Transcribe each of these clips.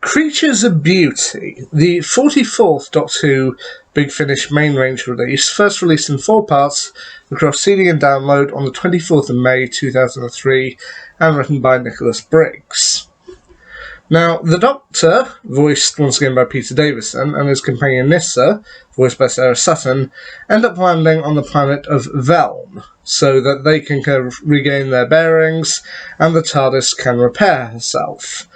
Creatures of Beauty, the 44th Doctor Who Big Finish main range release, first released in 4 parts across CD and download on the 24th of May 2003, and written by Nicholas Briggs. Now, the Doctor, voiced once again by Peter Davison, and his companion Nyssa, voiced by Sarah Sutton, end up landing on the planet of Velm, so that they can kind of regain their bearings, and the TARDIS can repair herself.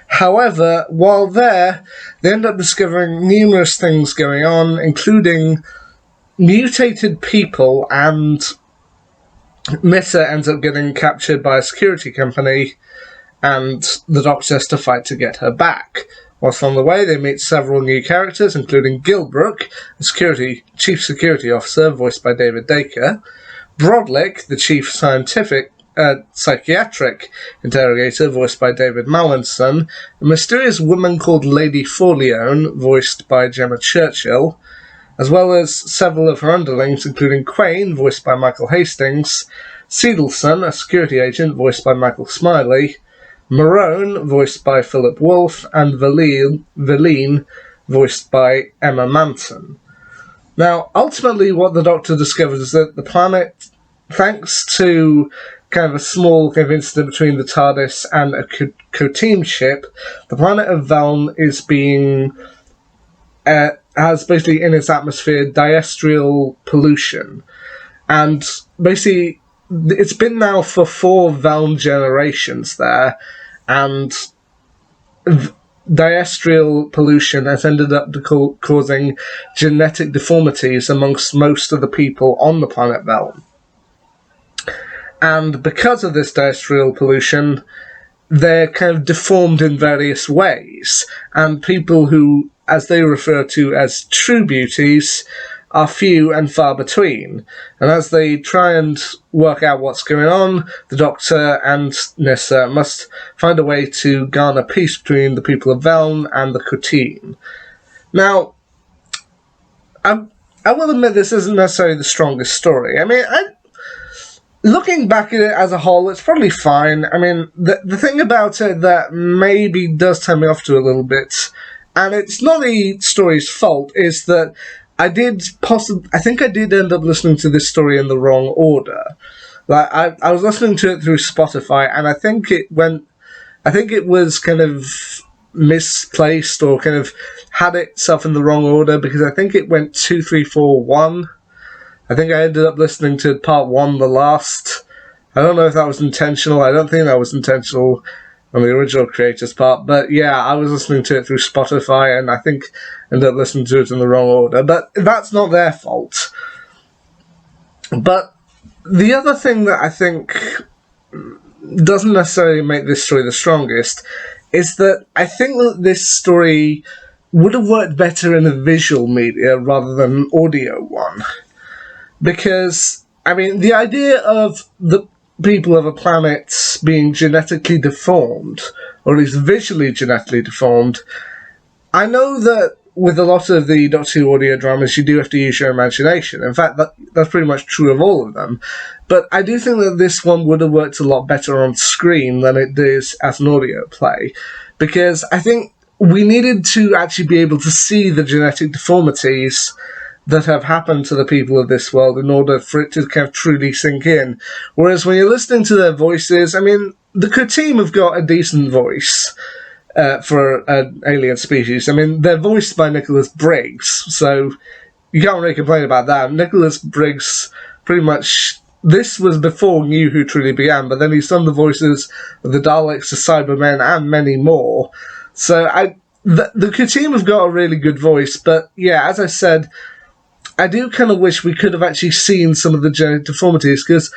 However, while there, they end up discovering numerous things going on, including mutated people, and Nyssa ends up getting captured by a security company, and the Doctor has to fight to get her back. Whilst on the way, they meet several new characters, including Gilbrook, the chief security officer, voiced by David Dacre, Brodlick, the chief psychiatric interrogator, voiced by David Mallinson, a mysterious woman called Lady Forleone, voiced by Gemma Churchill, as well as several of her underlings, including Quain, voiced by Michael Hastings, Seedleson, a security agent, voiced by Michael Smiley, Marone, voiced by Philip Wolfe, and Veline, voiced by Emma Manson. Now, ultimately, what the Doctor discovers is that the planet, thanks to kind of a small kind of incident between the TARDIS and a co-team ship, the planet of Velm is being has basically in its atmosphere diastrial pollution, and basically it's been now for 4 Velm generations there, and diastrial pollution has ended up causing genetic deformities amongst most of the people on the planet Velm. And because of this diastrial pollution, they're kind of deformed in various ways, and people who, as they refer to as true beauties, are few and far between. And as they try and work out what's going on, the Doctor and Nyssa must find a way to garner peace between the people of Velm and the Khatin. Now, I will admit this isn't necessarily the strongest story. I mean, looking back at it as a whole, it's probably fine. I mean, the thing about it that maybe does turn me off to a little bit, and it's not the story's fault, is that I think I did end up listening to this story in the wrong order. Like, I was listening to it through Spotify, and I think it was kind of misplaced, or kind of had itself in the wrong order, because I think it went 2, 3, 4, 1. I think I ended up listening to part 1 the last. I don't know if that was intentional. I don't think that was intentional on the original creator's part. But yeah, I was listening to it through Spotify, and I think I ended up listening to it in the wrong order. But that's not their fault. But the other thing that I think doesn't necessarily make this story the strongest is that I think that this story would have worked better in a visual media rather than an audio one. Because, I mean, the idea of the people of a planet being genetically deformed, or at least visually genetically deformed, I know that with a lot of the Doctor Who audio dramas, you do have to use your imagination. In fact, that's pretty much true of all of them. But I do think that this one would have worked a lot better on screen than it does as an audio play. Because I think we needed to actually be able to see the genetic deformities that have happened to the people of this world in order for it to kind of truly sink in. Whereas when you're listening to their voices, I mean, the Khatin have got a decent voice for an alien species. I mean, they're voiced by Nicholas Briggs, so you can't really complain about that. Nicholas Briggs, pretty much, this was before New Who truly began, but then he's done the voices of the Daleks, the Cybermen, and many more. So the Khatin have got a really good voice, but yeah, as I said, I do kind of wish we could have actually seen some of the genetic deformities, because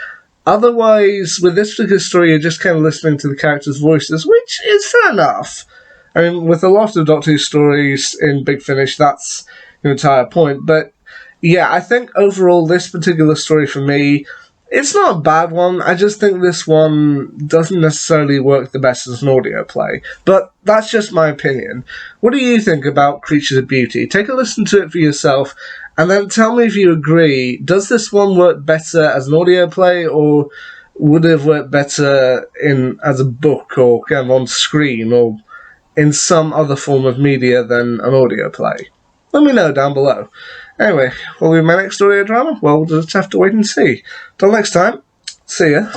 otherwise, with this particular story, you're just kind of listening to the characters' voices, which is fair enough. I mean, with a lot of Doctor Who stories in Big Finish, that's the entire point. But yeah, I think overall, this particular story for me, it's not a bad one. I just think this one doesn't necessarily work the best as an audio play. But that's just my opinion. What do you think about Creatures of Beauty? Take a listen to it for yourself, and then tell me if you agree. Does this one work better as an audio play, or would it have worked better as a book, or kind of on screen, or in some other form of media than an audio play? Let me know down below. Anyway, will be my next audio drama? Well, we'll just have to wait and see. Till next time, see ya.